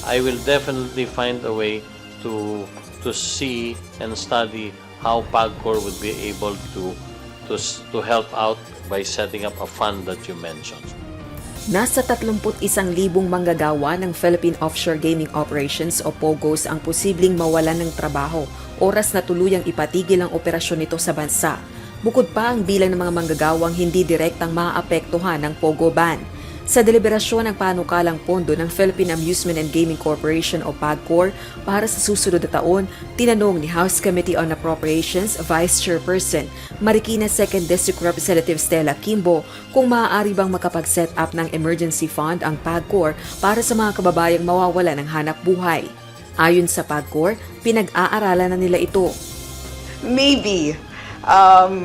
I will definitely find a way to see and study how PAGCOR would be able to help out by setting up a fund that you mentioned. Nasa 31,000 manggagawa ng Philippine Offshore Gaming Operations o POGOs ang posibleng mawalan ng trabaho oras na tuluyang ipatigil ang operasyon nito sa bansa. Bukod pa ang bilang ng mga manggagawang hindi direktang maaapektuhan ng POGO ban. Sa deliberasyon ng panukalang pondo ng Philippine Amusement and Gaming Corporation o PAGCOR para sa susunod na taon, tinanong ni House Committee on Appropriations Vice Chairperson Marikina 2nd District Representative Stella Kimbo kung maaari bang makapag-set up ng emergency fund ang PAGCOR para sa mga kababayang mawawala ng hanap buhay. Ayon sa PAGCOR, pinag-aaralan na nila ito. Maybe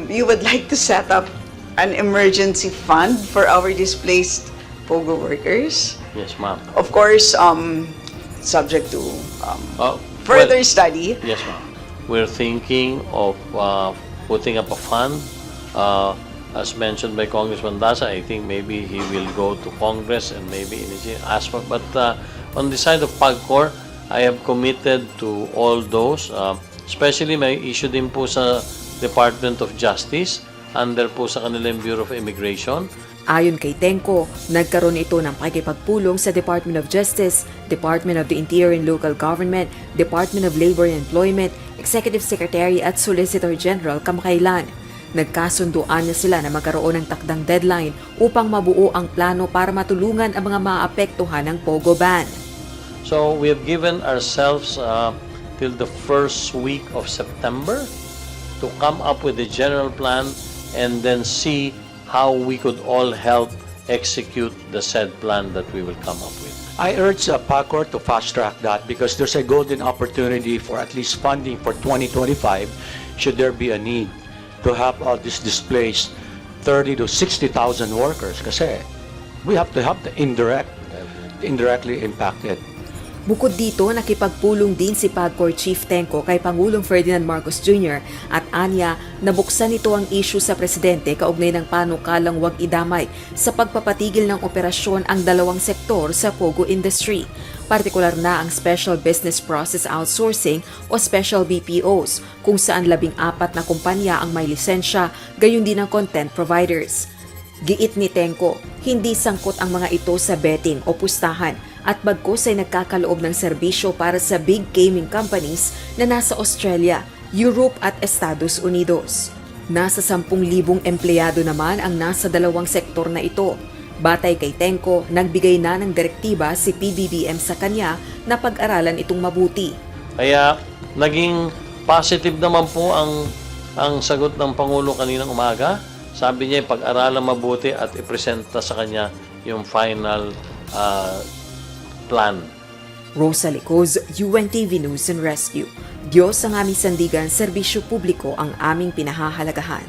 you would like to set up an emergency fund for our displaced POGO workers. Yes, ma'am. Of course, subject to further study. Yes, ma'am. We're thinking of putting up a fund. As mentioned by Congressman Dasa, I think maybe he will go to Congress and maybe ask for. But on the side of PAGCOR, I have committed to all those, especially may issue din po sa Department of Justice, under po sa kanilang Bureau of Immigration. Ayon kay Tenko, nagkaroon ito ng pakikipagpulong sa Department of Justice, Department of the Interior and Local Government, Department of Labor and Employment, Executive Secretary at Solicitor General kamakailan. Nagkasunduan na sila na magkaroon ng takdang deadline upang mabuo ang plano para matulungan ang mga maapektuhan ng POGO ban. So we have given ourselves till the first week of September to come up with a general plan and then see how we could all help execute the said plan that we will come up with. I urge PAGCOR to fast-track that because there's a golden opportunity for at least funding for 2025 should there be a need to help all these displaced 30 to 60,000 workers kasi we have to help the indirectly impacted. Bukod dito, nakipagpulong din si PAGCOR Chief Tenko kay Pangulong Ferdinand Marcos Jr. at anya nabuksan nito ang issue sa presidente kaugnay ng panukalang huwag idamay sa pagpapatigil ng operasyon ang dalawang sektor sa POGO industry. Partikular na ang Special Business Process Outsourcing o Special BPOs kung saan 14 na kumpanya ang may lisensya, gayon din ang content providers. Giit ni Tenko, hindi sangkot ang mga ito sa betting o pustahan at bagkus ay nagkakaloob ng serbisyo para sa big gaming companies na nasa Australia, Europe at Estados Unidos. Nasa 10,000 empleyado naman ang nasa dalawang sektor na ito. Batay kay Tenko, nagbigay na ng direktiba si PBBM sa kanya na pag-aralan itong mabuti. Kaya naging positive naman po ang sagot ng Pangulo kaninang umaga. Sabi niya pag-aralan mabuti at ipresenta sa kanya yung final plan. Rosa Licoz, UNTV News and Rescue. Diyos ang aming sandigan, serbisyo publiko ang aming pinahahalagahan.